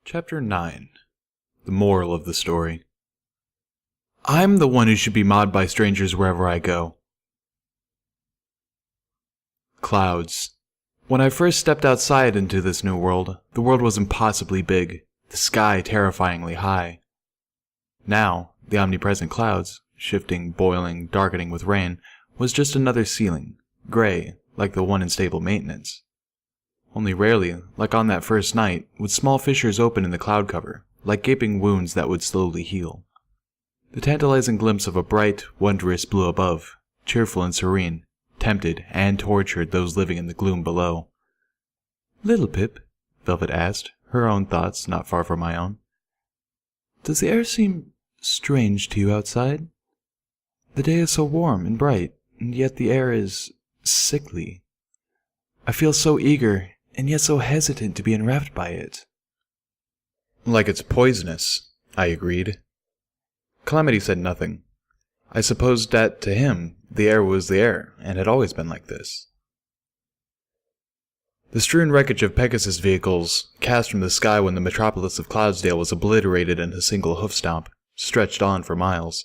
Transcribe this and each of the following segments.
Chapter 9. The moral of the story. I'm the one who should be mobbed by strangers wherever I go. Clouds. When I first stepped outside into this new world, the world was impossibly big, the sky terrifyingly high. Now, the omnipresent clouds, shifting, boiling, darkening with rain, was just another ceiling, gray, like the one in stable maintenance. Only rarely, like on that first night, would small fissures open in the cloud cover, like gaping wounds that would slowly heal. The tantalizing glimpse of a bright, wondrous blue above, cheerful and serene, tempted and tortured those living in the gloom below. "Little Pip," Velvet asked, her own thoughts not far from my own, "does the air seem strange to you outside? The day is so warm and bright, and yet the air is sickly. I feel so eager, and yet so hesitant to be enwrapped by it." "Like it's poisonous," I agreed. Calamity said nothing. I supposed that, to him, the air was the air, and had always been like this. The strewn wreckage of Pegasus vehicles, cast from the sky when the metropolis of Cloudsdale was obliterated in a single hoof-stomp, stretched on for miles.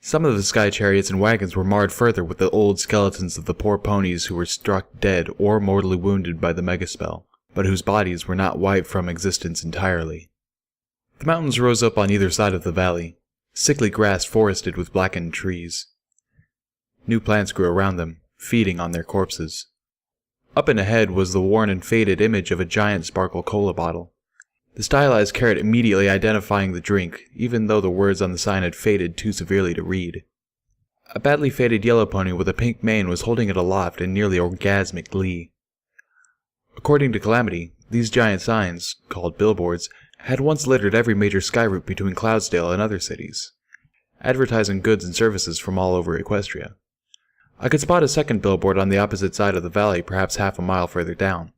Some of the sky chariots and wagons were marred further with the old skeletons of the poor ponies who were struck dead or mortally wounded by the megaspell, but whose bodies were not wiped from existence entirely. The mountains rose up on either side of the valley, sickly grass forested with blackened trees. New plants grew around them, feeding on their corpses. Up and ahead was the worn and faded image of a giant sparkle cola bottle, the stylized carrot immediately identifying the drink, even though the words on the sign had faded too severely to read. A badly faded yellow pony with a pink mane was holding it aloft in nearly orgasmic glee. According to Calamity, these giant signs, called billboards, had once littered every major sky route between Cloudsdale and other cities, advertising goods and services from all over Equestria. I could spot a second billboard on the opposite side of the valley, perhaps half a mile further down.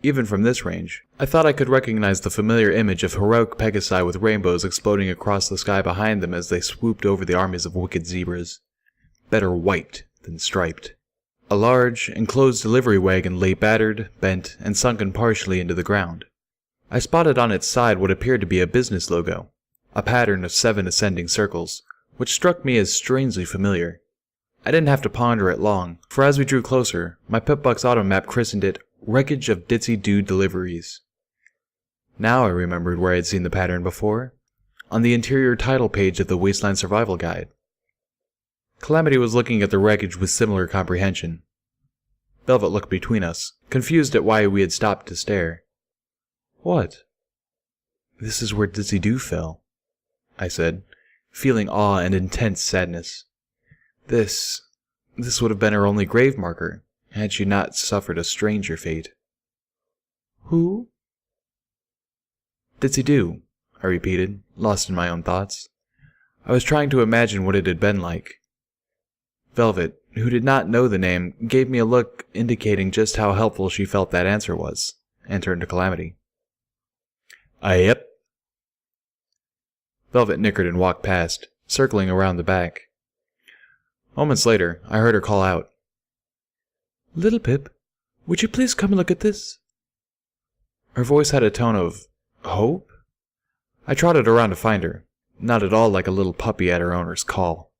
Even from this range, I thought I could recognize the familiar image of heroic Pegasi with rainbows exploding across the sky behind them as they swooped over the armies of wicked zebras. Better white than striped. A large, enclosed delivery wagon lay battered, bent, and sunken partially into the ground. I spotted on its side what appeared to be a business logo, a pattern of 7 ascending circles, which struck me as strangely familiar. I didn't have to ponder it long, for as we drew closer, my Pip-Buck's auto map christened it Wreckage of Ditsy Doo Deliveries. Now I remembered where I had seen the pattern before, on the interior title page of the Wasteland Survival Guide. Calamity was looking at the wreckage with similar comprehension. Velvet looked between us, confused at why we had stopped to stare. "What?" "This is where Ditsy Doo fell," I said, feeling awe and intense sadness. This would have been her only grave marker, had she not suffered a stranger fate. "Who?" "Ditsy Doo," I repeated, lost in my own thoughts. I was trying to imagine what it had been like. Velvet, who did not know the name, gave me a look indicating just how helpful she felt that answer was, and turned to Calamity. "Yep." Velvet nickered and walked past, circling around the back. Moments later, I heard her call out, "Little Pip, would you please come and look at this?" Her voice had a tone of hope. I trotted around to find her, not at all like a little puppy at her owner's call.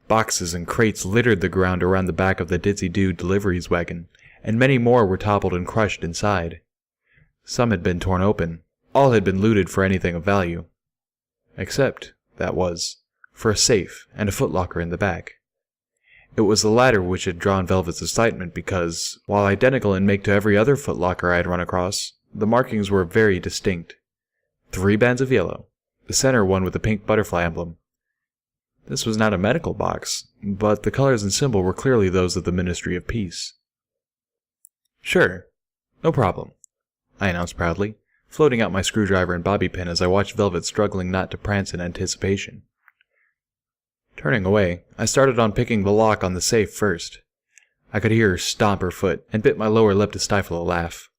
Boxes and crates littered the ground around the back of the Ditsy Doo deliveries wagon, and many more were toppled and crushed inside. Some had been torn open, all had been looted for anything of value. Except, that was, for a safe and a footlocker in the back. It was the latter which had drawn Velvet's excitement because, while identical in make to every other footlocker I had run across, the markings were very distinct. 3 bands of yellow, the center one with a pink butterfly emblem. This was not a medical box, but the colors and symbol were clearly those of the Ministry of Peace. "Sure, no problem," I announced proudly, floating out my screwdriver and bobby pin as I watched Velvet struggling not to prance in anticipation. Turning away, I started on picking the lock on the safe first. I could hear her stomp her foot, and bit my lower lip to stifle a laugh.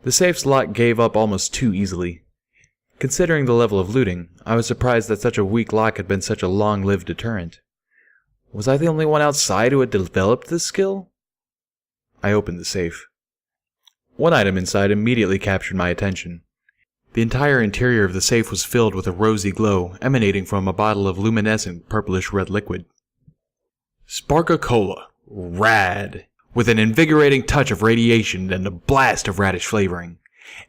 The safe's lock gave up almost too easily. Considering the level of looting, I was surprised that such a weak lock had been such a long-lived deterrent. Was I the only one outside who had developed this skill? I opened the safe. One item inside immediately captured my attention. The entire interior of the safe was filled with a rosy glow emanating from a bottle of luminescent purplish-red liquid. Sparka-Cola. Rad. With an invigorating touch of radiation and a blast of radish flavoring.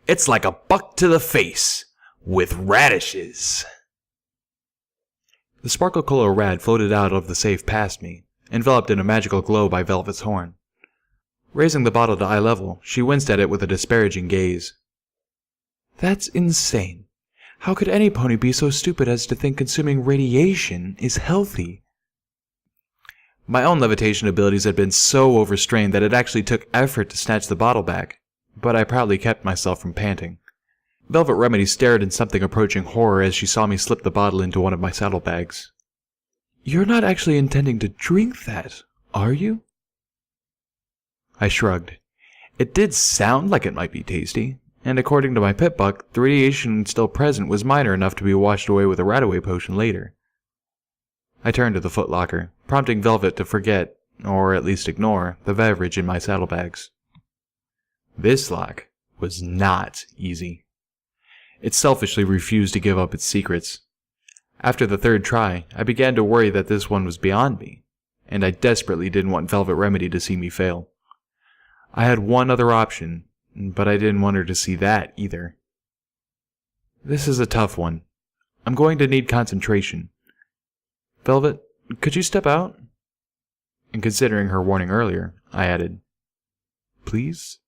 It's like a buck to the face. With radishes. The Sparkle-Cola Rad floated out of the safe past me, enveloped in a magical glow by Velvet's horn. Raising the bottle to eye level, she winced at it with a disparaging gaze. That's insane. How could any pony be so stupid as to think consuming radiation is healthy? My own levitation abilities had been so overstrained that it actually took effort to snatch the bottle back, but I proudly kept myself from panting. Velvet Remedy stared in something approaching horror as she saw me slip the bottle into one of my saddlebags. You're not actually intending to drink that, are you? I shrugged. It did sound like it might be tasty, and according to my pit buck, the radiation still present was minor enough to be washed away with a rat-away potion later. I turned to the footlocker, prompting Velvet to forget, or at least ignore, the beverage in my saddlebags. This lock was not easy. It selfishly refused to give up its secrets. After the third try, I began to worry that this one was beyond me, and I desperately didn't want Velvet Remedy to see me fail. I had one other option, but I didn't want her to see that either. This is a tough one. I'm going to need concentration. Velvet, could you step out? And considering her warning earlier, I added, please?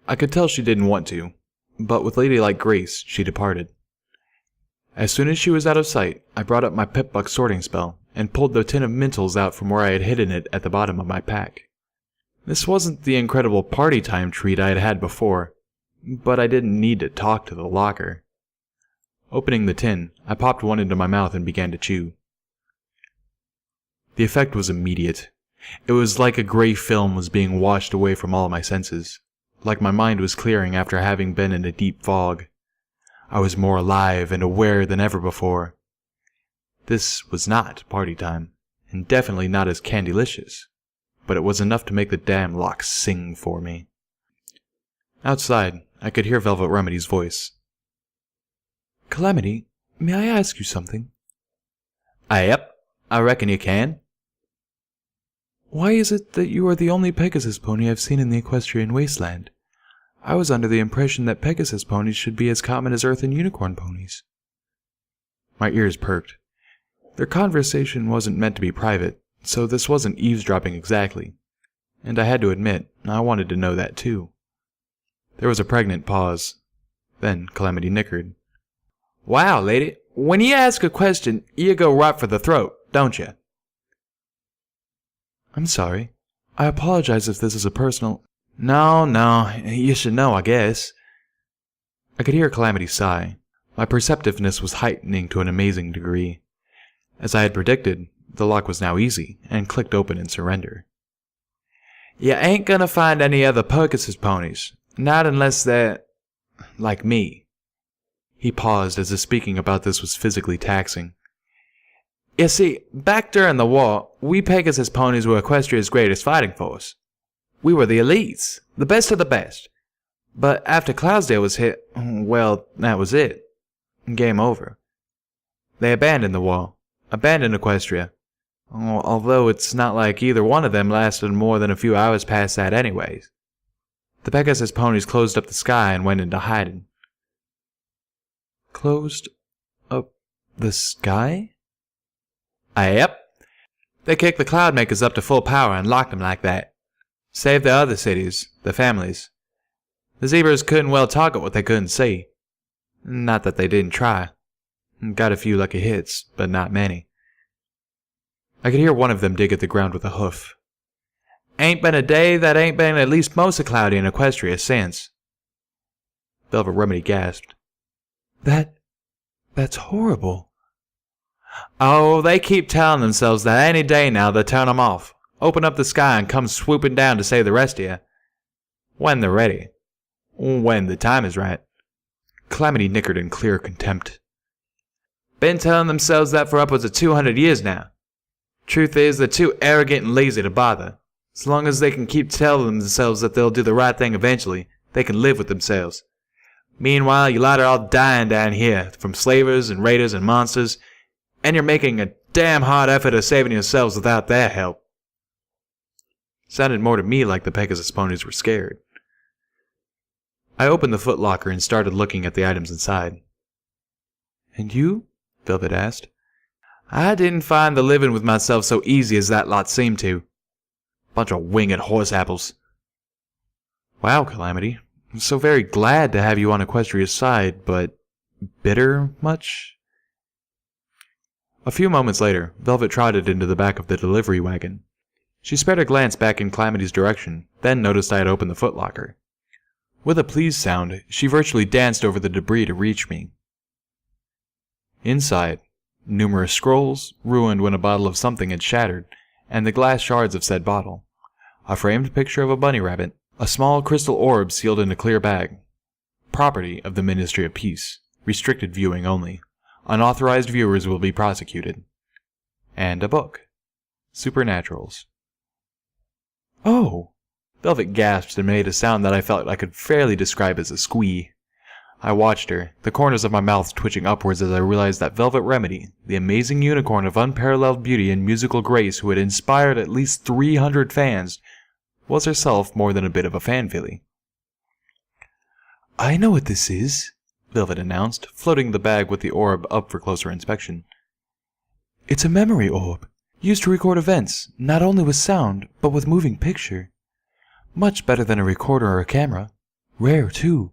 I could tell she didn't want to, but with ladylike grace, she departed. As soon as she was out of sight, I brought up my pip-buck sorting spell and pulled the tin of Mintles out from where I had hidden it at the bottom of my pack. This wasn't the incredible party time treat I had had before, but I didn't need to talk to the locker. Opening the tin, I popped one into my mouth and began to chew. The effect was immediate. It was like a gray film was being washed away from all my senses, like my mind was clearing after having been in a deep fog. I was more alive and aware than ever before. This was not party time, and definitely not as candylicious, but it was enough to make the damn lock sing for me. Outside, I could hear Velvet Remedy's voice. Calamity, may I ask you something? Yep, I reckon you can. Why is it that you are the only Pegasus pony I've seen in the Equestrian Wasteland? I was under the impression that Pegasus ponies should be as common as Earth and Unicorn ponies. My ears perked. Their conversation wasn't meant to be private, so this wasn't eavesdropping exactly, and I had to admit, I wanted to know that too. There was a pregnant pause. Then Calamity nickered. Wow, lady, when you ask a question, you go right for the throat, don't you? I'm sorry. I apologize if this is a personal... No, you should know, I guess. I could hear Calamity sigh. My perceptiveness was heightening to an amazing degree. As I had predicted, the lock was now easy, and clicked open in surrender. You ain't gonna find any other Pegasus ponies, not unless they're... like me. He paused as if speaking about this was physically taxing. You see, back during the war, we Pegasus ponies were Equestria's greatest fighting force. We were the elites, the best of the best. But after Cloudsdale was hit, well, that was it. Game over. They abandoned the war, abandoned Equestria. Although it's not like either one of them lasted more than a few hours past that anyways. The Pegasus ponies closed up the sky and went into hiding. Closed up the sky? Yep. They kicked the Cloudmakers up to full power and locked them like that. Saved the other cities, the families. The zebras couldn't well target what they couldn't see. Not that they didn't try. Got a few lucky hits, but not many. I could hear one of them dig at the ground with a hoof. Ain't been a day that ain't been at least mostly cloudy in Equestria since. Velvet Remedy gasped. That's horrible. Oh, they keep telling themselves that any day now they'll turn 'em off, open up the sky and come swooping down to save the rest of you. When they're ready. When the time is right. Calamity nickered in clear contempt. Been telling themselves that for upwards of 200 years now. Truth is, they're too arrogant and lazy to bother, As long as they can keep telling themselves that they'll do the right thing eventually, they can live with themselves. Meanwhile, you lot are all dying down here, from slavers and raiders and monsters, and you're making a damn hard effort of saving yourselves without their help. Sounded more to me like the Pegasus ponies were scared. I opened the footlocker and started looking at the items inside. And you? Velvet asked. I didn't find the living with myself so easy as that lot seemed to. Bunch of winged horse apples. Wow, Calamity. I'm so very glad to have you on Equestria's side, but bitter much? A few moments later, Velvet trotted into the back of the delivery wagon. She sped a glance back in Calamity's direction, then noticed I had opened the footlocker. With a pleased sound, she virtually danced over the debris to reach me. Inside, numerous scrolls, ruined when a bottle of something had shattered, and the glass shards of said bottle. A framed picture of a bunny rabbit, a small crystal orb sealed in a clear bag. Property of the Ministry of Peace. Restricted viewing only. Unauthorized viewers will be prosecuted. And a book. Supernaturals. Oh! Velvet gasped and made a sound that I felt I could fairly describe as a squee. I watched her, the corners of my mouth twitching upwards as I realized that Velvet Remedy, the amazing unicorn of unparalleled beauty and musical grace who had inspired at least 300 fans, was herself more than a bit of a fanfilly. I know what this is, Velvet announced, floating the bag with the orb up for closer inspection. It's a memory orb, used to record events, not only with sound, but with moving picture. Much better than a recorder or a camera. Rare, too.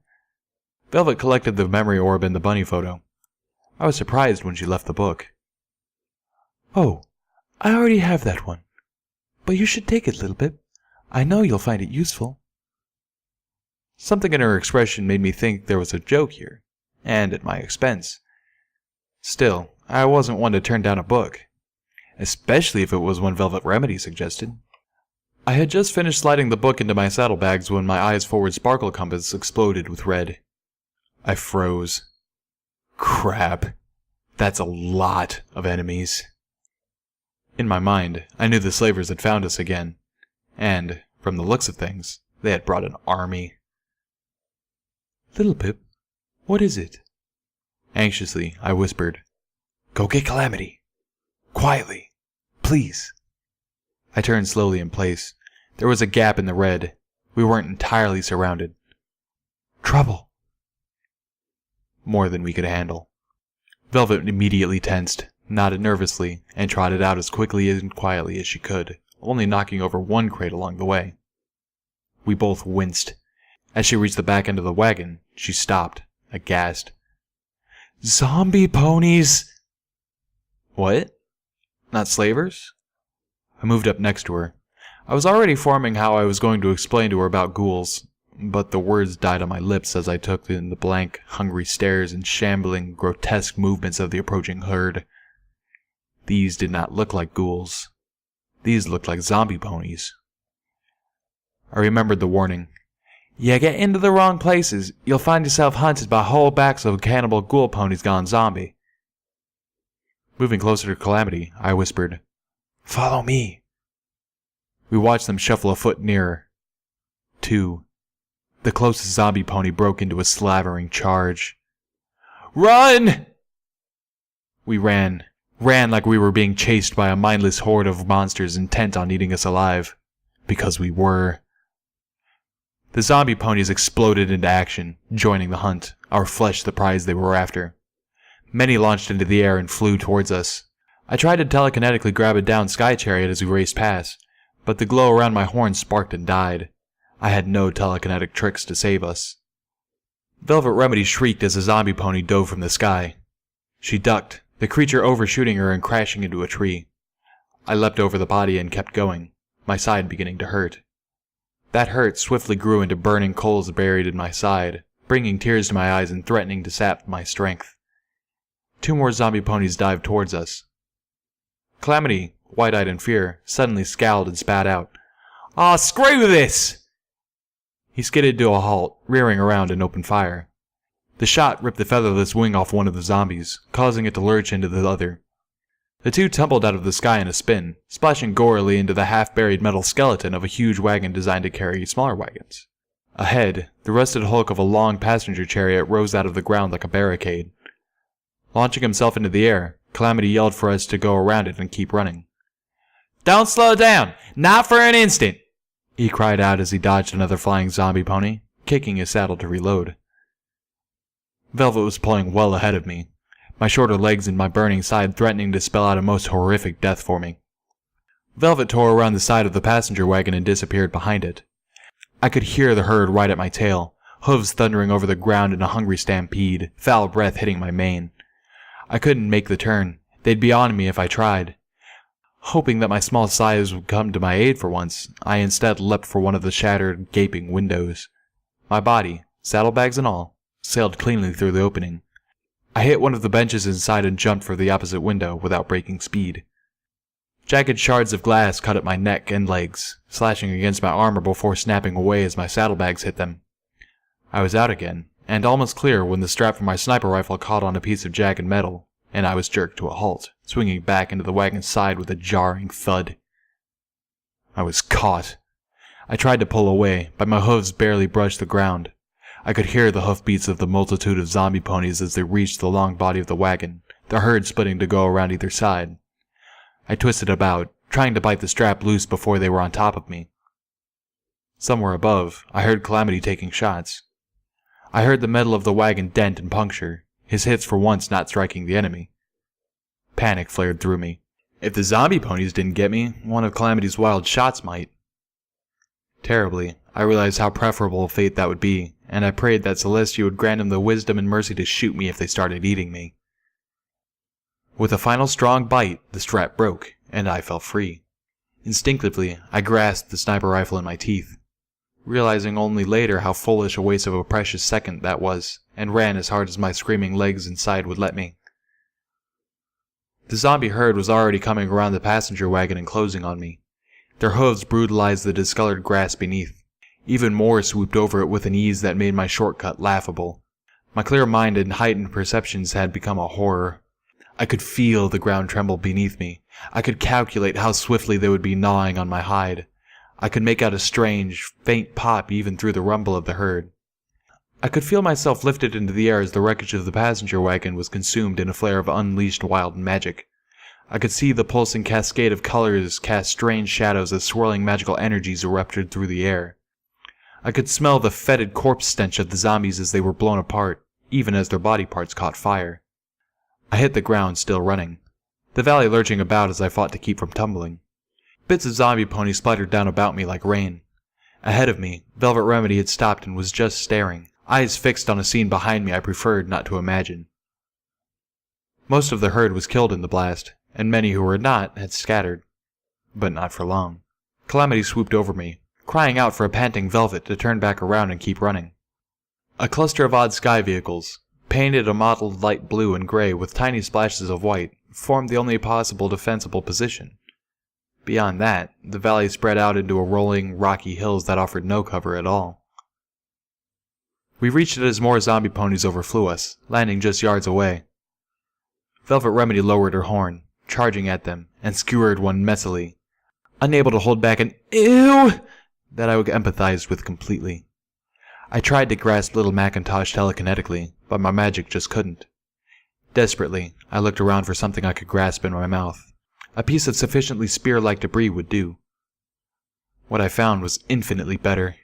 Velvet collected the memory orb and the bunny photo. I was surprised when she left the book. Oh, I already have that one. But you should take it, little Pip. I know you'll find it useful. Something in her expression made me think there was a joke here, and at my expense. Still, I wasn't one to turn down a book, especially if it was one Velvet Remedy suggested. I had just finished sliding the book into my saddlebags when my eyes forward sparkle compass exploded with red. I froze. Crap. That's a lot of enemies. In my mind, I knew the slavers had found us again, and, from the looks of things, they had brought an army. Little Pip, what is it? Anxiously, I whispered, Go get Calamity. Quietly. Please. I turned slowly in place. There was a gap in the red. We weren't entirely surrounded. Trouble. More than we could handle. Velvet immediately tensed, nodded nervously, and trotted out as quickly and quietly as she could, only knocking over one crate along the way. We both winced. As she reached the back end of the wagon, she stopped, aghast. Zombie ponies! What? Not slavers? I moved up next to her. I was already forming how I was going to explain to her about ghouls, but the words died on my lips as I took in the blank, hungry stares and shambling, grotesque movements of the approaching herd. These did not look like ghouls. These looked like zombie ponies. I remembered the warning. You get into the wrong places, you'll find yourself hunted by whole backs of cannibal ghoul ponies gone zombie. Moving closer to Calamity, I whispered, Follow me. We watched them shuffle a foot nearer. 2. The closest zombie pony broke into a slavering charge. Run! We ran like we were being chased by a mindless horde of monsters intent on eating us alive. Because we were. The zombie ponies exploded into action, joining the hunt, our flesh the prize they were after. Many launched into the air and flew towards us. I tried to telekinetically grab a downed sky chariot as we raced past, but the glow around my horn sparked and died. I had no telekinetic tricks to save us. Velvet Remedy shrieked as a zombie pony dove from the sky. She ducked, the creature overshooting her and crashing into a tree. I leapt over the body and kept going, my side beginning to hurt. That hurt swiftly grew into burning coals buried in my side, bringing tears to my eyes and threatening to sap my strength. 2 more zombie ponies dived towards us. Calamity, wide-eyed in fear, suddenly scowled and spat out, Aw, screw this! He skidded to a halt, rearing around and opened fire. The shot ripped the featherless wing off one of the zombies, causing it to lurch into the other. The two tumbled out of the sky in a spin, splashing gorily into the half-buried metal skeleton of a huge wagon designed to carry smaller wagons. Ahead, the rusted hulk of a long passenger chariot rose out of the ground like a barricade. Launching himself into the air, Calamity yelled for us to go around it and keep running. "Don't slow down! Not for an instant!" he cried out as he dodged another flying zombie pony, kicking his saddle to reload. Velvet was pulling well ahead of me, my shorter legs and my burning side threatening to spell out a most horrific death for me. Velvet tore around the side of the passenger wagon and disappeared behind it. I could hear the herd right at my tail, hooves thundering over the ground in a hungry stampede, foul breath hitting my mane. I couldn't make the turn. They'd be on me if I tried. Hoping that my small size would come to my aid for once, I instead leapt for one of the shattered, gaping windows. My body, saddlebags and all, sailed cleanly through the opening. I hit one of the benches inside and jumped for the opposite window without breaking speed. Jagged shards of glass cut at my neck and legs, slashing against my armor before snapping away as my saddlebags hit them. I was out again, and almost clear when the strap from my sniper rifle caught on a piece of jagged metal, and I was jerked to a halt, swinging back into the wagon's side with a jarring thud. I was caught. I tried to pull away, but my hooves barely brushed the ground. I could hear the hoofbeats of the multitude of zombie ponies as they reached the long body of the wagon, the herd splitting to go around either side. I twisted about, trying to bite the strap loose before they were on top of me. Somewhere above, I heard Calamity taking shots. I heard the metal of the wagon dent and puncture, his hits for once not striking the enemy. Panic flared through me. If the zombie ponies didn't get me, one of Calamity's wild shots might. Terribly, I realized how preferable a fate that would be, and I prayed that Celestia would grant him the wisdom and mercy to shoot me if they started eating me. With a final strong bite, the strap broke, and I fell free. Instinctively, I grasped the sniper rifle in my teeth, realizing only later how foolish a waste of a precious second that was, and ran as hard as my screaming legs and side would let me. The zombie herd was already coming around the passenger wagon and closing on me. Their hooves brutalized the discolored grass beneath. Even more swooped over it with an ease that made my shortcut laughable. My clear mind and heightened perceptions had become a horror. I could feel the ground tremble beneath me. I could calculate how swiftly they would be gnawing on my hide. I could make out a strange, faint pop even through the rumble of the herd. I could feel myself lifted into the air as the wreckage of the passenger wagon was consumed in a flare of unleashed wild magic. I could see the pulsing cascade of colors cast strange shadows as swirling magical energies erupted through the air. I could smell the fetid corpse stench of the zombies as they were blown apart, even as their body parts caught fire. I hit the ground, still running, the valley lurching about as I fought to keep from tumbling. Bits of zombie ponies splattered down about me like rain. Ahead of me, Velvet Remedy had stopped and was just staring, eyes fixed on a scene behind me I preferred not to imagine. Most of the herd was killed in the blast, and many who were not had scattered. But not for long. Calamity swooped over me, crying out for a panting Velvet to turn back around and keep running. A cluster of odd sky vehicles, painted a mottled light blue and gray with tiny splashes of white, formed the only possible defensible position. Beyond that, the valley spread out into a rolling, rocky hills that offered no cover at all. We reached it as more zombie ponies overflew us, landing just yards away. Velvet Remedy lowered her horn, charging at them, and skewered one messily, unable to hold back an "ew" that I empathized with completely. I tried to grasp Little Macintosh telekinetically, but my magic just couldn't. Desperately, I looked around for something I could grasp in my mouth. A piece of sufficiently spear-like debris would do. What I found was infinitely better.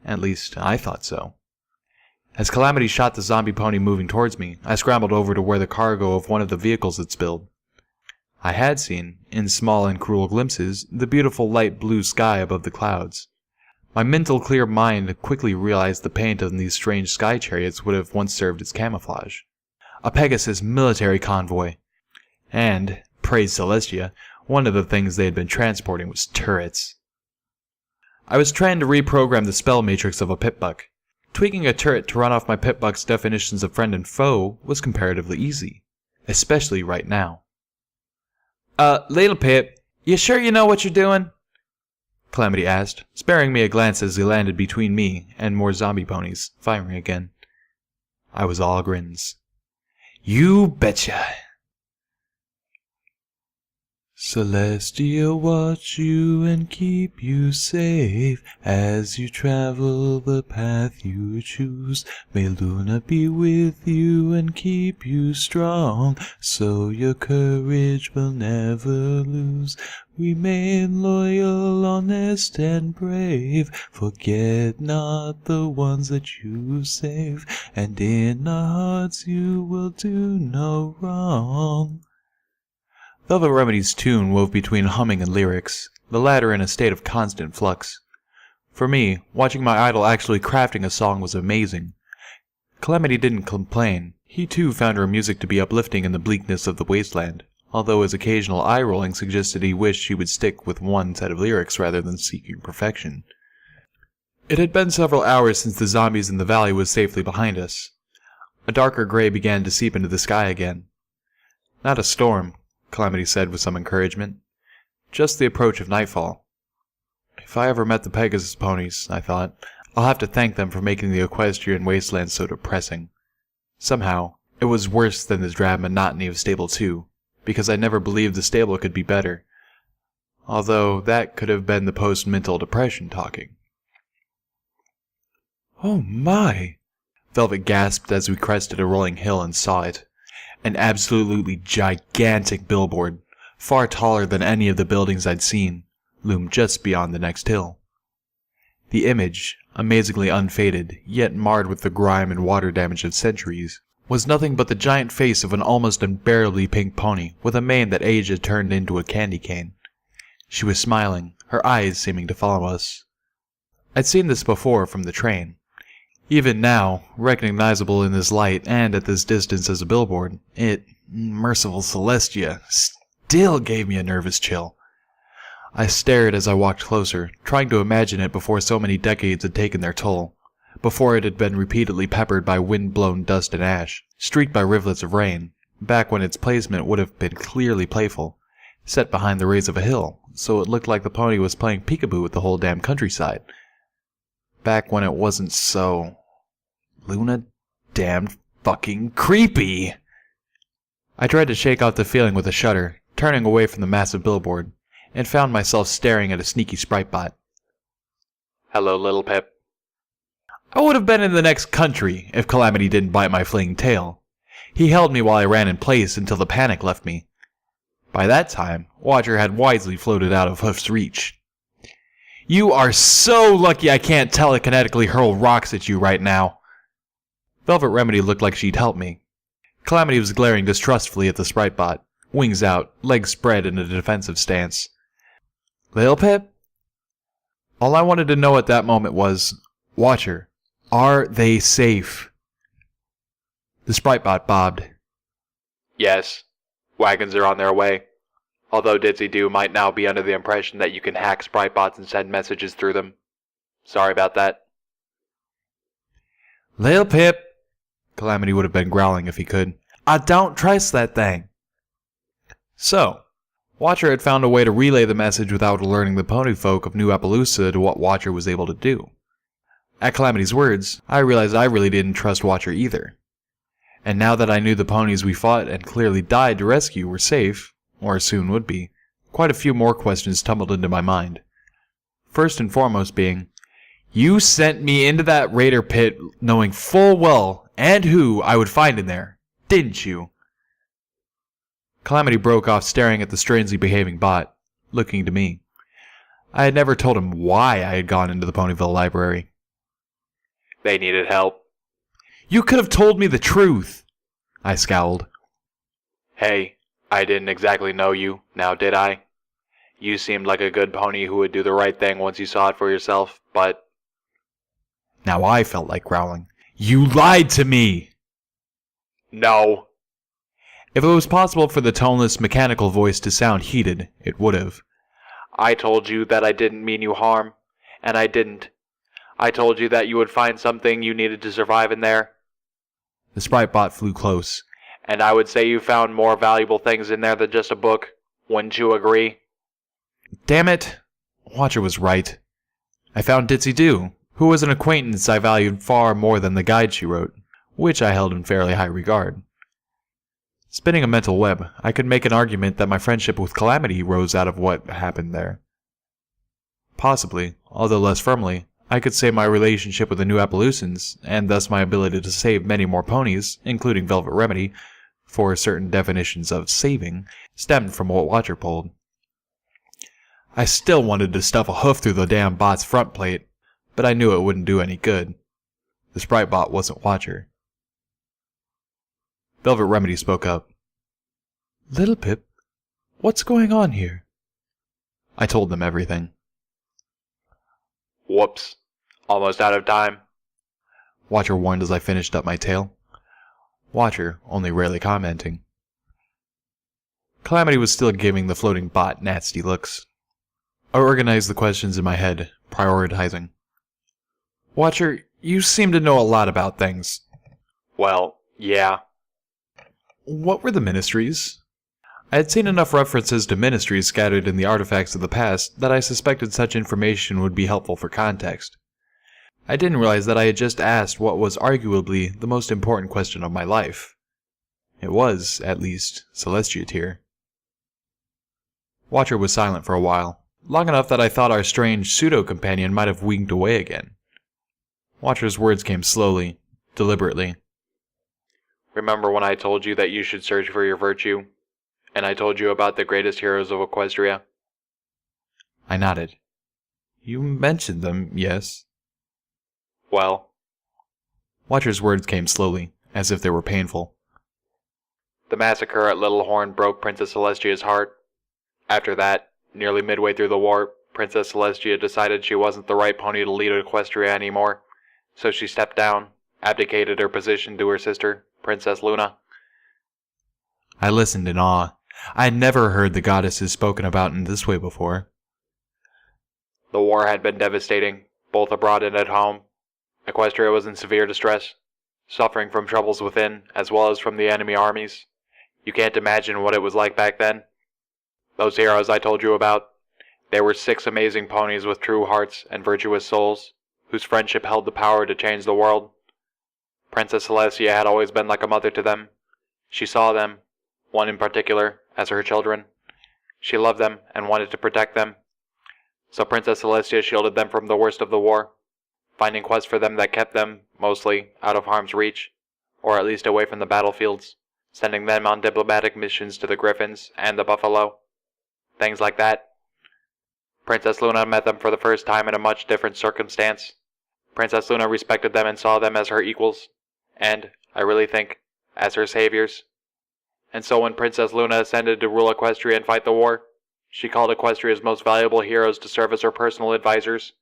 At least, I thought so. As Calamity shot the zombie pony moving towards me, I scrambled over to where the cargo of one of the vehicles had spilled. I had seen, in small and cruel glimpses, the beautiful light blue sky above the clouds. My mental clear mind quickly realized the paint on these strange sky chariots would have once served as camouflage. A Pegasus military convoy. And, praise Celestia, one of the things they had been transporting was turrets. I was trying to reprogram the spell matrix of a pitbuck. Tweaking a turret to run off my pitbuck's definitions of friend and foe was comparatively easy, especially right now. Little Pip, you sure you know what you're doing?" Calamity asked, sparing me a glance as he landed between me and more zombie ponies, firing again. I was all grins. "You betcha." Celestia watch you and keep you safe as you travel the path you choose. May Luna be with you and keep you strong, so your courage will never lose. Remain loyal, honest, and brave. Forget not the ones that you save, and in our hearts you will do no wrong. Velvet Remedy's tune wove between humming and lyrics, the latter in a state of constant flux. For me, watching my idol actually crafting a song was amazing. Calamity didn't complain. He too found her music to be uplifting in the bleakness of the wasteland, although his occasional eye-rolling suggested he wished she would stick with one set of lyrics rather than seeking perfection. It had been several hours since the zombies in the valley was safely behind us. A darker gray began to seep into the sky again. Not a storm, Calamity said with some encouragement. Just the approach of nightfall. If I ever met the Pegasus ponies, I thought, I'll have to thank them for making the Equestrian wasteland so depressing. Somehow, it was worse than the drab monotony of Stable 2, because I never believed the stable could be better. Although that could have been the post-mental depression talking. Oh my! Velvet gasped as we crested a rolling hill and saw it. An absolutely gigantic billboard, far taller than any of the buildings I'd seen, loomed just beyond the next hill. The image, amazingly unfaded, yet marred with the grime and water damage of centuries, was nothing but the giant face of an almost unbearably pink pony with a mane that age had turned into a candy cane. She was smiling, her eyes seeming to follow us. I'd seen this before from the train. Even now, recognizable in this light and at this distance as a billboard, it, merciful Celestia, still gave me a nervous chill. I stared as I walked closer, trying to imagine it before so many decades had taken their toll, before it had been repeatedly peppered by wind-blown dust and ash, streaked by rivulets of rain, back when its placement would have been clearly playful, set behind the raise of a hill, so it looked like the pony was playing peekaboo with the whole damn countryside. Back when it wasn't so... Luna damned fucking creepy! I tried to shake out the feeling with a shudder, turning away from the massive billboard, and found myself staring at a sneaky sprite bot. Hello, little Pip. I would have been in the next country if Calamity didn't bite my fleeing tail. He held me while I ran in place until the panic left me. By that time, Watcher had wisely floated out of Hoof's reach. You are so lucky I can't telekinetically hurl rocks at you right now. Velvet Remedy looked like she'd help me. Calamity was glaring distrustfully at the sprite bot, wings out, legs spread in a defensive stance. Lil Pip? All I wanted to know at that moment was, Watcher, are they safe? The sprite bot bobbed. Yes, wagons are on their way. Although Ditsy-Doo might now be under the impression that you can hack sprite bots and send messages through them. Sorry about that. Lil Pip! Calamity would have been growling if he could. I don't trust that thing. So, Watcher had found a way to relay the message without alerting the pony folk of New Appaloosa to what Watcher was able to do. At Calamity's words, I realized I really didn't trust Watcher either. And now that I knew the ponies we fought and clearly died to rescue were safe, or soon would be, quite a few more questions tumbled into my mind. First and foremost being, you sent me into that raider pit knowing full well and who I would find in there, didn't you? Calamity broke off staring at the strangely behaving bot, looking to me. I had never told him why I had gone into the Ponyville library. They needed help. You could have told me the truth, I scowled. Hey, I didn't exactly know you, now did I? You seemed like a good pony who would do the right thing once you saw it for yourself, but... Now I felt like growling. You lied to me! No. If it was possible for the toneless, mechanical voice to sound heated, it would have. I told you that I didn't mean you harm, and I didn't. I told you that you would find something you needed to survive in there. The sprite bot flew close. And I would say you found more valuable things in there than just a book. Wouldn't you agree? Damn it. Watcher was right. I found Ditsy-Doo, who was an acquaintance I valued far more than the guide she wrote, which I held in fairly high regard. Spinning a mental web, I could make an argument that my friendship with Calamity rose out of what happened there. Possibly, although less firmly, I could say my relationship with the New Appalachians, and thus my ability to save many more ponies, including Velvet Remedy, for certain definitions of saving, stemmed from what Watcher pulled. I still wanted to stuff a hoof through the damn bot's front plate, but I knew it wouldn't do any good. The Sprite bot wasn't Watcher. Velvet Remedy spoke up. Little Pip, what's going on here? I told them everything. Whoops. Almost out of time. Watcher warned as I finished up my tale. Watcher only rarely commenting. Calamity was still giving the floating bot nasty looks. I organized the questions in my head, prioritizing. Watcher, you seem to know a lot about things. Well, yeah. What were the ministries? I had seen enough references to ministries scattered in the artifacts of the past that I suspected such information would be helpful for context. I didn't realize that I had just asked what was arguably the most important question of my life. It was, at least, Celestia tier. Watcher was silent for a while, long enough that I thought our strange pseudo-companion might have winked away again. Watcher's words came slowly, deliberately. Remember when I told you that you should search for your virtue? And I told you about the greatest heroes of Equestria? I nodded. You mentioned them, yes. Well? Watcher's words came slowly, as if they were painful. The massacre at Little Horn broke Princess Celestia's heart. After that, nearly midway through the war, Princess Celestia decided she wasn't the right pony to lead Equestria anymore, so she stepped down, abdicated her position to her sister, Princess Luna. I listened in awe. I had never heard the goddesses spoken about in this way before. The war had been devastating, both abroad and at home. Equestria was in severe distress, suffering from troubles within, as well as from the enemy armies. You can't imagine what it was like back then. Those heroes I told you about, they were 6 amazing ponies with true hearts and virtuous souls, whose friendship held the power to change the world. Princess Celestia had always been like a mother to them. She saw them, one in particular, as her children. She loved them and wanted to protect them. So Princess Celestia shielded them from the worst of the war, finding quests for them that kept them, mostly, out of harm's reach, or at least away from the battlefields, sending them on diplomatic missions to the Griffins and the Buffalo. Things like that. Princess Luna met them for the first time in a much different circumstance. Princess Luna respected them and saw them as her equals, and, I really think, as her saviors. And so when Princess Luna ascended to rule Equestria and fight the war, she called Equestria's most valuable heroes to serve as her personal advisors.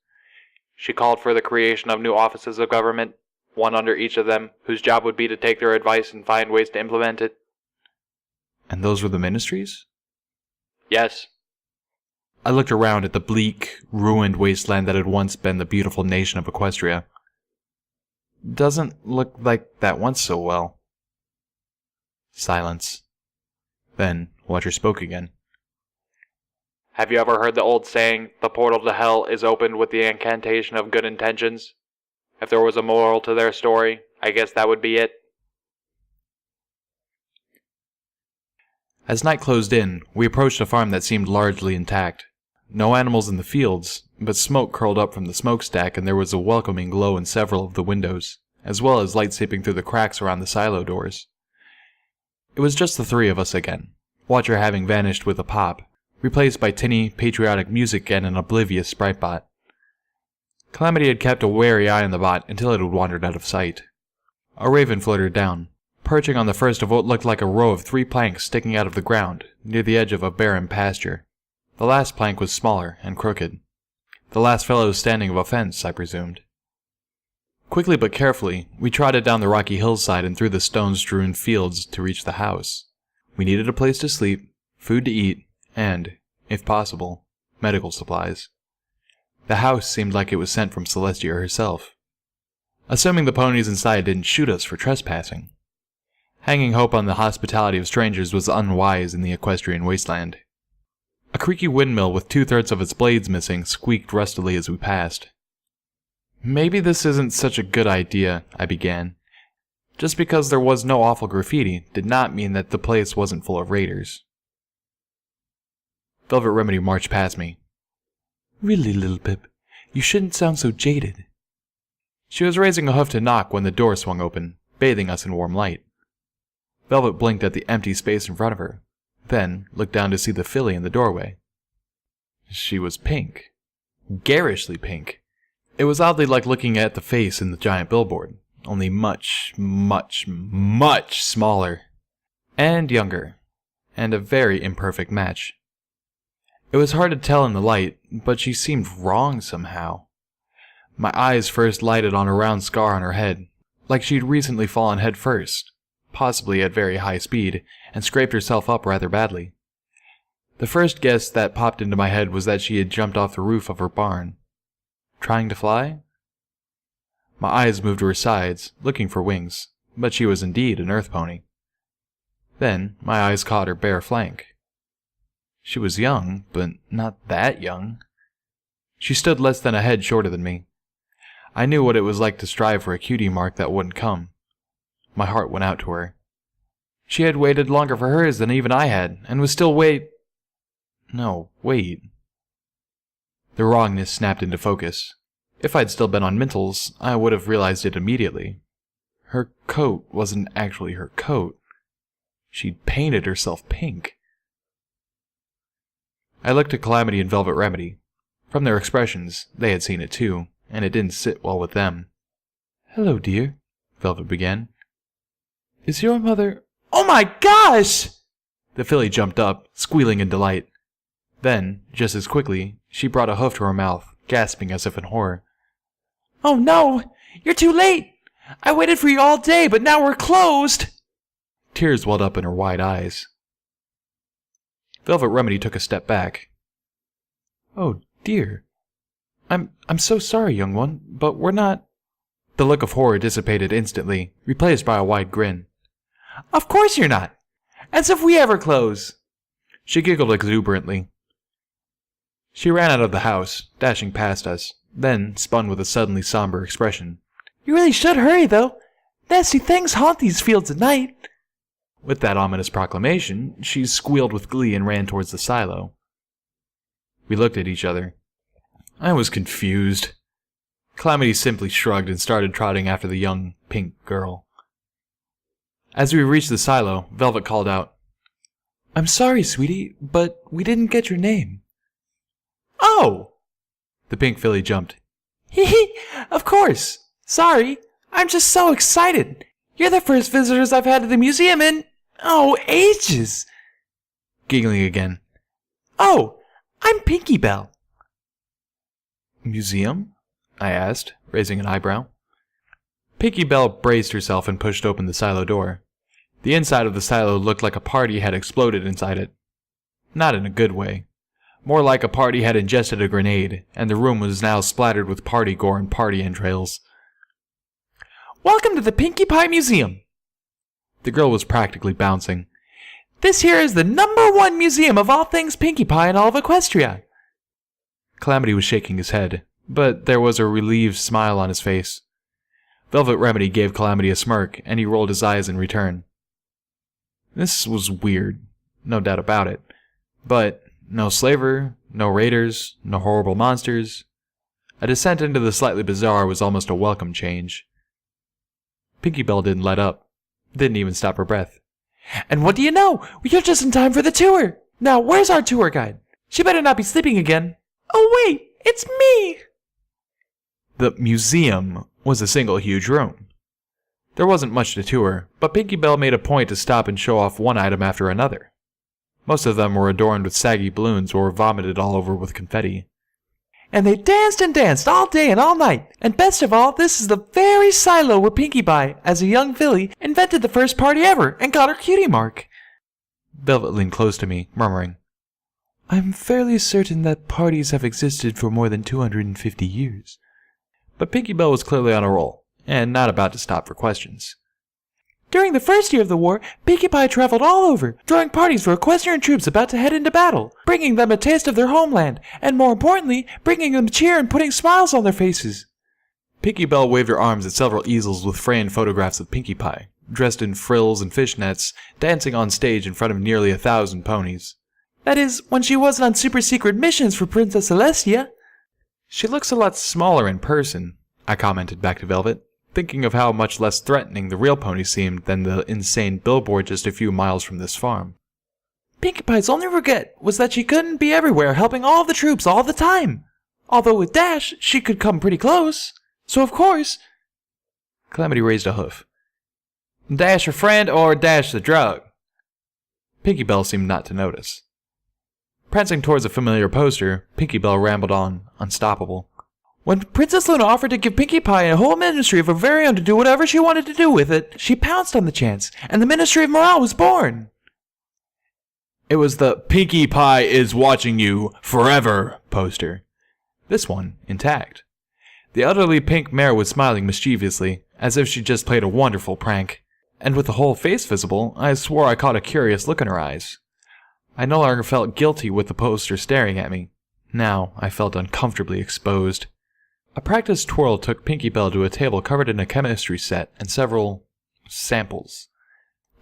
She called for the creation of new offices of government, one under each of them, whose job would be to take their advice and find ways to implement it. And those were the ministries? Yes. I looked around at the bleak, ruined wasteland that had once been the beautiful nation of Equestria. Doesn't look like that went so well. Silence. Then Watcher spoke again. Have you ever heard the old saying, the portal to hell is opened with the incantation of good intentions? If there was a moral to their story, I guess that would be it. As night closed in, we approached a farm that seemed largely intact. No animals in the fields, but smoke curled up from the smokestack, and there was a welcoming glow in several of the windows, as well as light seeping through the cracks around the silo doors. It was just the 3 of us again, Watcher having vanished with a pop, replaced by tinny, patriotic music and an oblivious sprite bot. Calamity had kept a wary eye on the bot until it had wandered out of sight. A raven fluttered down, perching on the first of what looked like a row of 3 planks sticking out of the ground, near the edge of a barren pasture. The last plank was smaller and crooked. The last fellow standing of a fence, I presumed. Quickly but carefully, we trotted down the rocky hillside and through the stone-strewn fields to reach the house. We needed a place to sleep, food to eat, and, if possible, medical supplies. The house seemed like it was sent from Celestia herself. Assuming the ponies inside didn't shoot us for trespassing. Hanging hope on the hospitality of strangers was unwise in the equestrian wasteland. A creaky windmill with 2/3 of its blades missing squeaked rustily as we passed. Maybe this isn't such a good idea, I began. Just because there was no awful graffiti did not mean that the place wasn't full of raiders. Velvet Remedy marched past me. Really, little Pip, you shouldn't sound so jaded. She was raising a hoof to knock when the door swung open, bathing us in warm light. Velvet blinked at the empty space in front of her, then looked down to see the filly in the doorway. She was pink. Garishly pink. It was oddly like looking at the face in the giant billboard, only much, much, much smaller. And younger. And a very imperfect match. It was hard to tell in the light, but she seemed wrong somehow. My eyes first lighted on a round scar on her head, like she'd recently fallen head first, possibly at very high speed, and scraped herself up rather badly. The first guess that popped into my head was that she had jumped off the roof of her barn. Trying to fly? My eyes moved to her sides, looking for wings, but she was indeed an earth pony. Then my eyes caught her bare flank. She was young, but not that young. She stood less than a head shorter than me. I knew what it was like to strive for a cutie mark that wouldn't come. My heart went out to her. She had waited longer for hers than even I had, and was still wait. The wrongness snapped into focus. If I'd still been on mentals, I would have realized it immediately. Her coat wasn't actually her coat. She'd painted herself pink. I looked at Calamity and Velvet Remedy. From their expressions, they had seen it too, and it didn't sit well with them. Hello, dear, Velvet began. Is your mother— Oh my gosh! The filly jumped up, squealing in delight. Then, just as quickly, she brought a hoof to her mouth, gasping as if in horror. Oh no! You're too late! I waited for you all day, but now we're closed! Tears welled up in her wide eyes. Velvet Remedy took a step back. Oh dear. I'm so sorry, young one, but we're not— The look of horror dissipated instantly, replaced by a wide grin. Of course you're not! As if we ever close! She giggled exuberantly. She ran out of the house, dashing past us, then spun with a suddenly somber expression. You really should hurry, though. Nasty things haunt these fields at night. With that ominous proclamation, she squealed with glee and ran towards the silo. We looked at each other. I was confused. Calamity simply shrugged and started trotting after the young, pink girl. As we reached the silo, Velvet called out, I'm sorry, sweetie, but we didn't get your name. Oh! The pink filly jumped. Hee hee, of course. Sorry, I'm just so excited. You're the first visitors I've had to the museum in— ages. Giggling again. Oh, I'm Pinky Bell. Museum? I asked, raising an eyebrow. Pinky Bell braced herself and pushed open the silo door. The inside of the silo looked like a party had exploded inside it. Not in a good way. More like a party had ingested a grenade, and the room was now splattered with party gore and party entrails. Welcome to the Pinkie Pie Museum. The girl was practically bouncing. This here is the #1 museum of all things Pinkie Pie in all of Equestria. Calamity was shaking his head, but there was a relieved smile on his face. Velvet Remedy gave Calamity a smirk, and he rolled his eyes in return. This was weird, no doubt about it. But no slaver, no raiders, no horrible monsters. A descent into the slightly bizarre was almost a welcome change. Pinky Bell didn't let up. Didn't even stop her breath. And what do you know? We're just in time for the tour. Now, where's our tour guide? She better not be sleeping again. Oh wait, it's me! The museum was a single huge room. There wasn't much to tour, but Pinky Bell made a point to stop and show off one item after another. Most of them were adorned with saggy balloons or vomited all over with confetti. And they danced and danced all day and all night. And best of all, this is the very silo where Pinkie Pie, as a young filly, invented the first party ever and got her cutie mark. Velvet leaned close to me, murmuring, I'm fairly certain that parties have existed for more than 250 years. But Pinky Bell was clearly on a roll, and not about to stop for questions. During the first year of the war, Pinkie Pie traveled all over, throwing parties for equestrian troops about to head into battle, bringing them a taste of their homeland, and more importantly, bringing them cheer and putting smiles on their faces. Pinkie Belle waved her arms at several easels with framed photographs of Pinkie Pie, dressed in frills and fishnets, dancing on stage in front of nearly 1,000 ponies. That is, when she wasn't on super-secret missions for Princess Celestia. She looks a lot smaller in person, I commented back to Velvet, thinking of how much less threatening the real pony seemed than the insane billboard just a few miles from this farm. Pinkie Pie's only regret was that she couldn't be everywhere helping all the troops all the time. Although with Dash, she could come pretty close. So of course... Calamity raised a hoof. Dash her friend or Dash the drug? Pinkie Belle seemed not to notice. Prancing towards a familiar poster, Pinkie Belle rambled on, unstoppable. When Princess Luna offered to give Pinkie Pie a whole ministry of her very own to do whatever she wanted to do with it, she pounced on the chance, and the Ministry of Morale was born. It was the Pinkie Pie is watching you forever poster. This one, intact. The utterly pink mare was smiling mischievously, as if she'd just played a wonderful prank. And with the whole face visible, I swore I caught a curious look in her eyes. I no longer felt guilty with the poster staring at me. Now I felt uncomfortably exposed. A practiced twirl took Pinkie Belle to a table covered in a chemistry set and several... samples.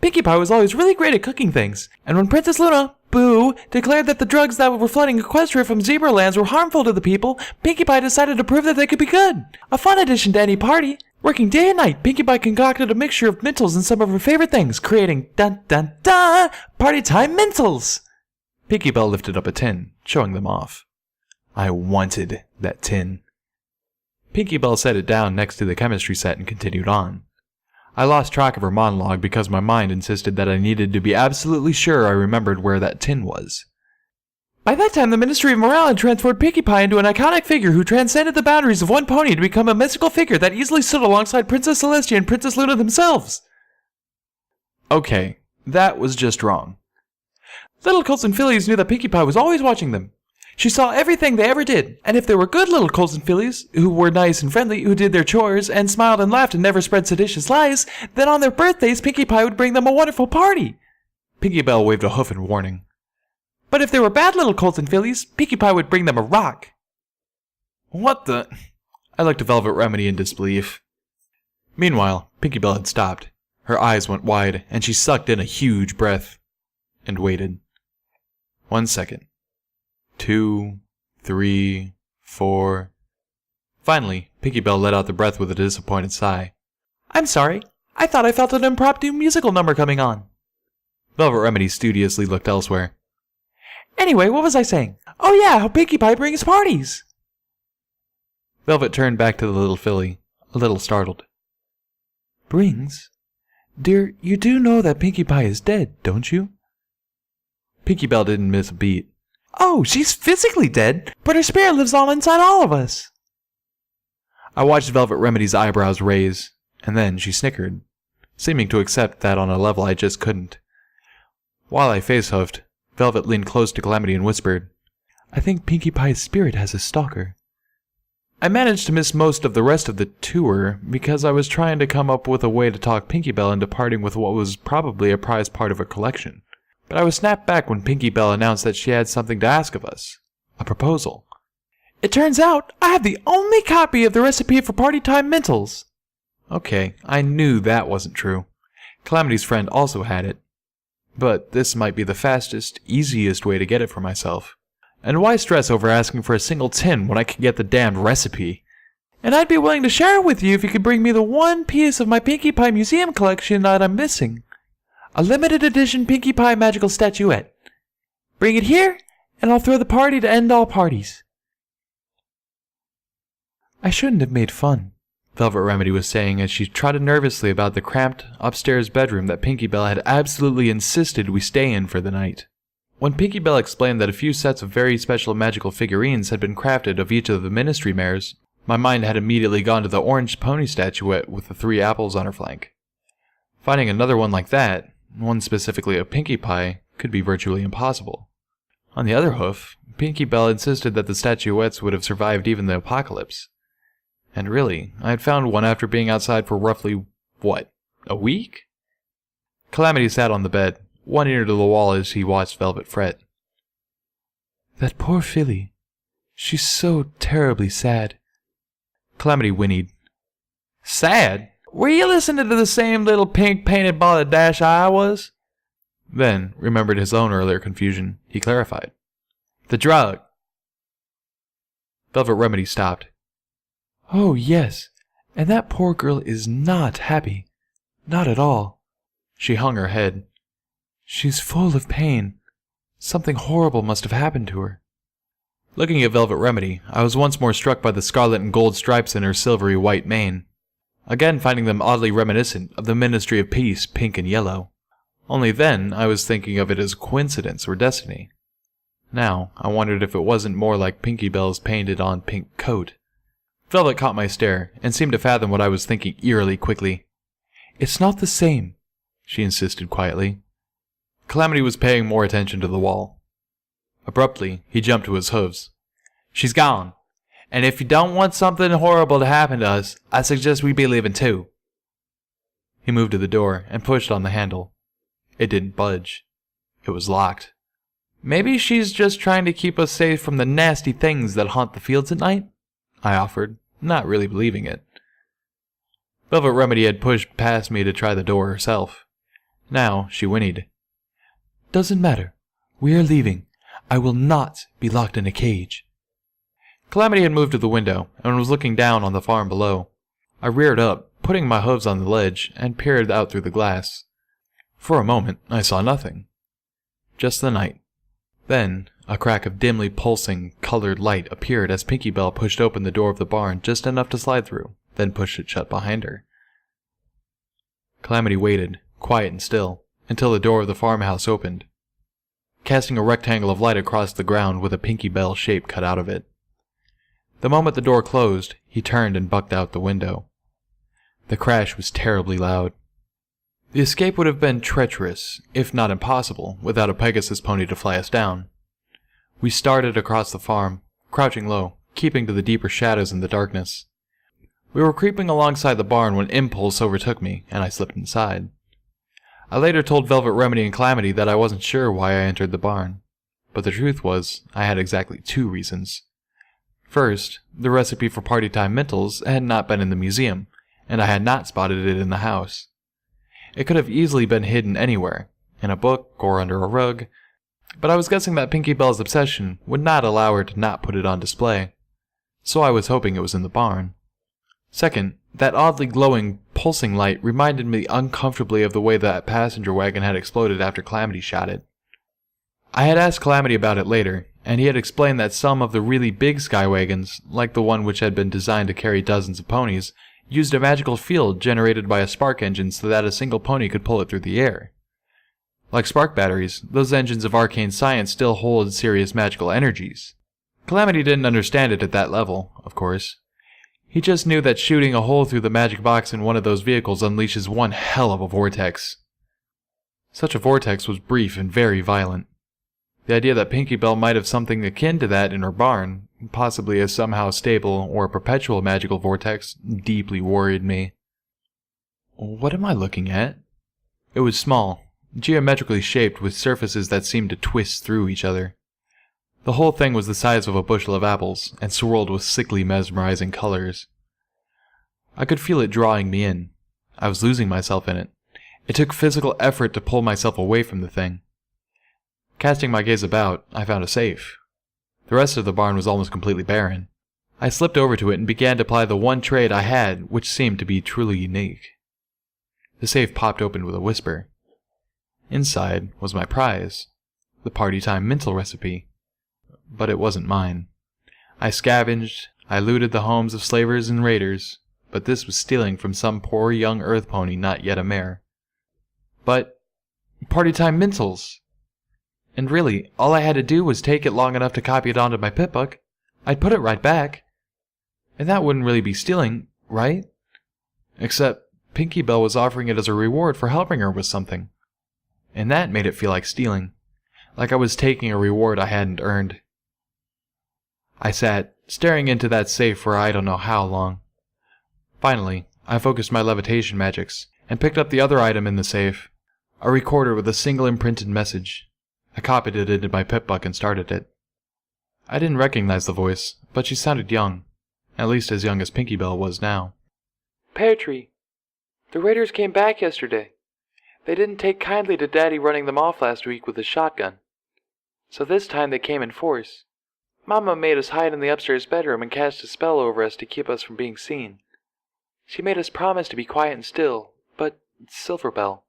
Pinkie Pie was always really great at cooking things, and when Princess Luna, boo, declared that the drugs that were flooding Equestria from zebra lands were harmful to the people, Pinkie Pie decided to prove that they could be good. A fun addition to any party. Working day and night, Pinkie Pie concocted a mixture of Mentos and some of her favorite things, creating dun-dun-dun, party time Mentos. Pinkie Belle lifted up a tin, showing them off. I wanted that tin. Pinkie Belle set it down next to the chemistry set and continued on. I lost track of her monologue because my mind insisted that I needed to be absolutely sure I remembered where that tin was. By that time, the Ministry of Morale had transformed Pinkie Pie into an iconic figure who transcended the boundaries of one pony to become a mystical figure that easily stood alongside Princess Celestia and Princess Luna themselves. Okay, that was just wrong. Little colts and fillies knew that Pinkie Pie was always watching them. She saw everything they ever did, and if they were good little colts and fillies, who were nice and friendly, who did their chores, and smiled and laughed and never spread seditious lies, then on their birthdays Pinkie Pie would bring them a wonderful party. Pinkie Belle waved a hoof in warning. But if they were bad little colts and fillies, Pinkie Pie would bring them a rock. What the... I looked at Velvet Remedy in disbelief. Meanwhile, Pinkie Belle had stopped. Her eyes went wide, and she sucked in a huge breath. And waited. 1 second. 2, 3, 4... Finally, Pinkie Belle let out the breath with a disappointed sigh. I'm sorry. I thought I felt an impromptu musical number coming on. Velvet Remedy studiously looked elsewhere. Anyway, what was I saying? Oh yeah, how Pinkie Pie brings parties! Velvet turned back to the little filly, a little startled. Brings? Dear, you do know that Pinkie Pie is dead, don't you? Pinkie Belle didn't miss a beat. Oh, she's physically dead, but her spirit lives on inside all of us. I watched Velvet Remedy's eyebrows raise, and then she snickered, seeming to accept that on a level I just couldn't. While I face-huffed, Velvet leaned close to Calamity and whispered, I think Pinkie Pie's spirit has a stalker. I managed to miss most of the rest of the tour because I was trying to come up with a way to talk Pinkie Belle into parting with what was probably a prized part of her collection. But I was snapped back when Pinkie Belle announced that she had something to ask of us. A proposal. It turns out I have the only copy of the recipe for party time Mentos. Okay, I knew that wasn't true. Calamity's friend also had it. But this might be the fastest, easiest way to get it for myself. And why stress over asking for a single tin when I could get the damned recipe? And I'd be willing to share it with you if you could bring me the one piece of my Pinkie Pie museum collection that I'm missing. A limited edition Pinkie Pie magical statuette. Bring it here, and I'll throw the party to end all parties. I shouldn't have made fun, Velvet Remedy was saying as she trotted nervously about the cramped, upstairs bedroom that Pinkie Belle had absolutely insisted we stay in for the night. When Pinkie Belle explained that a few sets of very special magical figurines had been crafted of each of the ministry mares, my mind had immediately gone to the orange pony statuette with the 3 apples on her flank. Finding another one like that, one specifically a Pinkie Pie, could be virtually impossible. On the other hoof, Pinkie Belle insisted that the statuettes would have survived even the apocalypse. And really, I had found one after being outside for roughly, what, a week? Calamity sat on the bed, one ear to the wall as he watched Velvet fret. That poor filly. She's so terribly sad. Calamity whinnied, Sad? Were you listening to the same little pink painted ball of dash I was? Then, remembered his own earlier confusion, he clarified. The drug. Velvet Remedy stopped. Oh, yes, and that poor girl is not happy. Not at all. She hung her head. She's full of pain. Something horrible must have happened to her. Looking at Velvet Remedy, I was once more struck by the scarlet and gold stripes in her silvery white mane, again finding them oddly reminiscent of the Ministry of Peace, pink and yellow. Only then I was thinking of it as coincidence or destiny. Now I wondered if it wasn't more like Pinkie Belle's painted-on pink coat. Velvet caught my stare and seemed to fathom what I was thinking eerily quickly. It's not the same, she insisted quietly. Calamity was paying more attention to the wall. Abruptly, he jumped to his hooves. She's gone, and if you don't want something horrible to happen to us, I suggest we be leaving too. He moved to the door and pushed on the handle. It didn't budge. It was locked. Maybe she's just trying to keep us safe from the nasty things that haunt the fields at night? I offered, not really believing it. Velvet Remedy had pushed past me to try the door herself. Now she whinnied. Doesn't matter. We are leaving. I will not be locked in a cage. Calamity had moved to the window and was looking down on the farm below. I reared up, putting my hooves on the ledge, and peered out through the glass. For a moment, I saw nothing. Just the night. Then, a crack of dimly pulsing, colored light appeared as Pinkie Belle pushed open the door of the barn just enough to slide through, then pushed it shut behind her. Calamity waited, quiet and still, until the door of the farmhouse opened, casting a rectangle of light across the ground with a Pinkie Belle shape cut out of it. The moment the door closed, he turned and bucked out the window. The crash was terribly loud. The escape would have been treacherous, if not impossible, without a Pegasus pony to fly us down. We started across the farm, crouching low, keeping to the deeper shadows in the darkness. We were creeping alongside the barn when impulse overtook me, and I slipped inside. I later told Velvet Remedy and Calamity that I wasn't sure why I entered the barn, but the truth was, I had exactly 2 reasons. First, the recipe for Party Time Mentals had not been in the museum, and I had not spotted it in the house. It could have easily been hidden anywhere, in a book or under a rug, but I was guessing that Pinkie Belle's obsession would not allow her to not put it on display, so I was hoping it was in the barn. Second, that oddly glowing, pulsing light reminded me uncomfortably of the way that passenger wagon had exploded after Calamity shot it. I had asked Calamity about it later, and he had explained that some of the really big sky wagons, like the one which had been designed to carry dozens of ponies, used a magical field generated by a spark engine so that a single pony could pull it through the air. Like spark batteries, those engines of arcane science still hold serious magical energies. Calamity didn't understand it at that level, of course. He just knew that shooting a hole through the magic box in one of those vehicles unleashes one hell of a vortex. Such a vortex was brief and very violent. The idea that Pinkie Belle might have something akin to that in her barn, possibly a somehow stable or perpetual magical vortex, deeply worried me. What am I looking at? It was small, geometrically shaped with surfaces that seemed to twist through each other. The whole thing was the size of a bushel of apples, and swirled with sickly mesmerizing colors. I could feel it drawing me in. I was losing myself in it. It took physical effort to pull myself away from the thing. Casting my gaze about, I found a safe. The rest of the barn was almost completely barren. I slipped over to it and began to apply the one trait I had, which seemed to be truly unique. The safe popped open with a whisper. Inside was my prize, the Party Time Mental recipe. But it wasn't mine. I scavenged, I looted the homes of slavers and raiders, but this was stealing from some poor young earth pony not yet a mare. But Party Time Mentals! And really, all I had to do was take it long enough to copy it onto my pip-book. I'd put it right back. And that wouldn't really be stealing, right? Except Pinkie Belle was offering it as a reward for helping her with something. And that made it feel like stealing. Like I was taking a reward I hadn't earned. I sat, staring into that safe for I don't know how long. Finally, I focused my levitation magics, and picked up the other item in the safe, a recorder with a single imprinted message. I copied it into my pip-book and started it. I didn't recognize the voice, but she sounded young, at least as young as Pinkie Belle was now. Pear Tree. The raiders came back yesterday. They didn't take kindly to Daddy running them off last week with his shotgun. So this time they came in force. Mama made us hide in the upstairs bedroom and cast a spell over us to keep us from being seen. She made us promise to be quiet and still, but Silverbell.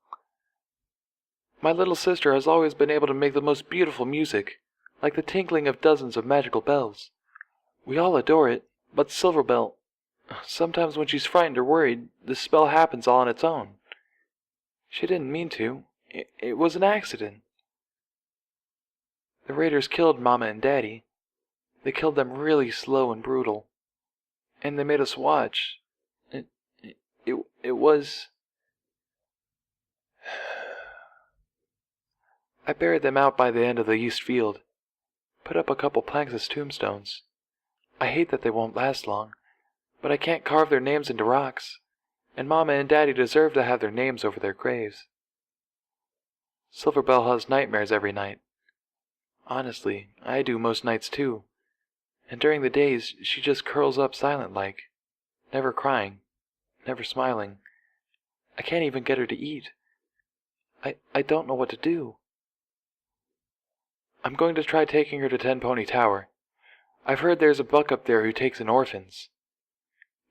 My little sister has always been able to make the most beautiful music, like the tinkling of dozens of magical bells. We all adore it, but Silverbell, sometimes when she's frightened or worried, the spell happens all on its own. She didn't mean to. It was an accident. The raiders killed Mama and Daddy. They killed them really slow and brutal. And they made us watch. It was... I buried them out by the end of the east field. Put up a couple planks as tombstones. I hate that they won't last long, but I can't carve their names into rocks, and Mama and Daddy deserve to have their names over their graves. Silverbell has nightmares every night. Honestly, I do most nights too, and during the days she just curls up silent-like, never crying, never smiling. I can't even get her to eat. I don't know what to do. I'm going to try taking her to Ten Pony Tower. I've heard there's a buck up there who takes in orphans.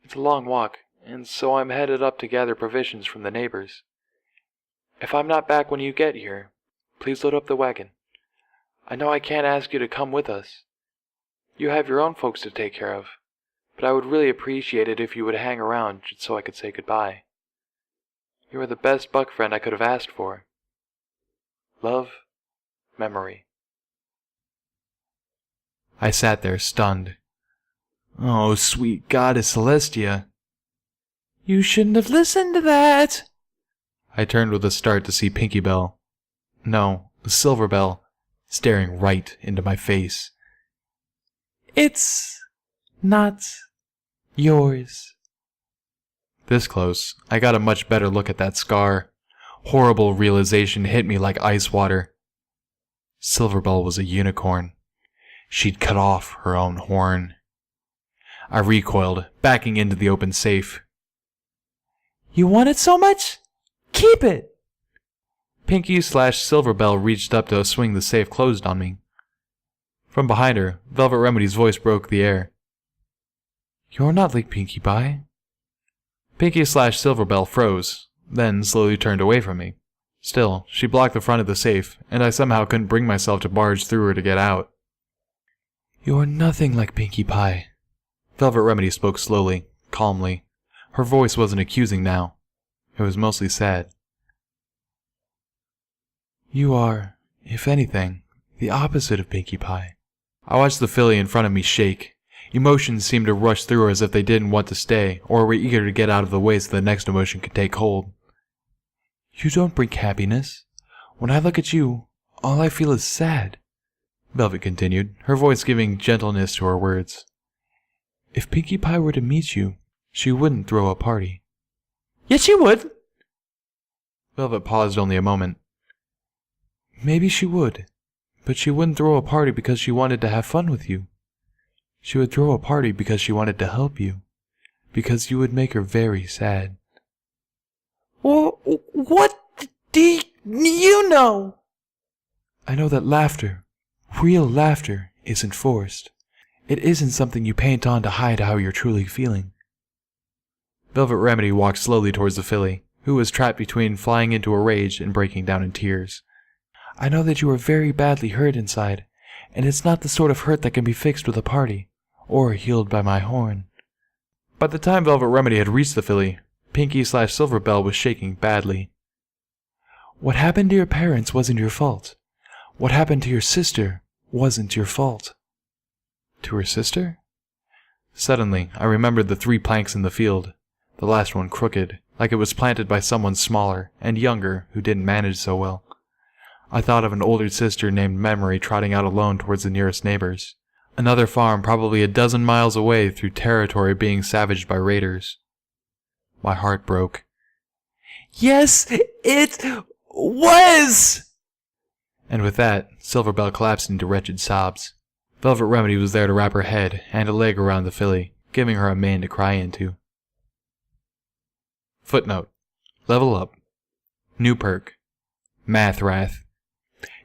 It's a long walk, and so I'm headed up to gather provisions from the neighbors. If I'm not back when you get here, please load up the wagon. I know I can't ask you to come with us. You have your own folks to take care of, but I would really appreciate it if you would hang around just so I could say goodbye. You are the best buck friend I could have asked for. Love, Memory. I sat there stunned. Oh, sweet goddess Celestia. You shouldn't have listened to that. I turned with a start to see Pinky Bell. No, Silverbell, staring right into my face. It's not yours. This close, I got a much better look at that scar. Horrible realization hit me like ice water. Silverbell was a unicorn. She'd cut off her own horn. I recoiled, backing into the open safe. You want it so much? Keep it! Pinky/Silverbell reached up to swing the safe closed on me. From behind her, Velvet Remedy's voice broke the air. You're not like Pinkie Pie. Pinky/Silverbell froze, then slowly turned away from me. Still, she blocked the front of the safe, and I somehow couldn't bring myself to barge through her to get out. You're nothing like Pinkie Pie. Velvet Remedy spoke slowly, calmly. Her voice wasn't accusing now. It was mostly sad. You are, if anything, the opposite of Pinkie Pie. I watched the filly in front of me shake. Emotions seemed to rush through her as if they didn't want to stay, or were eager to get out of the way so the next emotion could take hold. You don't bring happiness. When I look at you, all I feel is sad. Velvet continued, her voice giving gentleness to her words. If Pinkie Pie were to meet you, she wouldn't throw a party. Yes, she would! Velvet paused only a moment. Maybe she would, but she wouldn't throw a party because she wanted to have fun with you. She would throw a party because she wanted to help you, because you would make her very sad. Well, what do you know? I know that laughter, real laughter, isn't forced. It isn't something you paint on to hide how you're truly feeling. Velvet Remedy walked slowly towards the filly, who was trapped between flying into a rage and breaking down in tears. I know that you are very badly hurt inside, and it's not the sort of hurt that can be fixed with a party, or healed by my horn. By the time Velvet Remedy had reached the filly, Pinky/Silverbell was shaking badly. What happened to your parents wasn't your fault. What happened to your sister wasn't your fault. To her sister? Suddenly, I remembered the 3 planks in the field, the last one crooked, like it was planted by someone smaller and younger who didn't manage so well. I thought of an older sister named Memory trotting out alone towards the nearest neighbors. Another farm probably a dozen miles away through territory being savaged by raiders. My heart broke. Yes, it was! And with that, Silverbell collapsed into wretched sobs. Velvet Remedy was there to wrap her head and a leg around the filly, giving her a mane to cry into. Footnote. Level up. New perk. Math Wrath.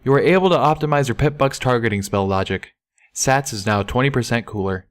You are able to optimize your Pip Buck's targeting spell logic. Sats is now 20% cooler.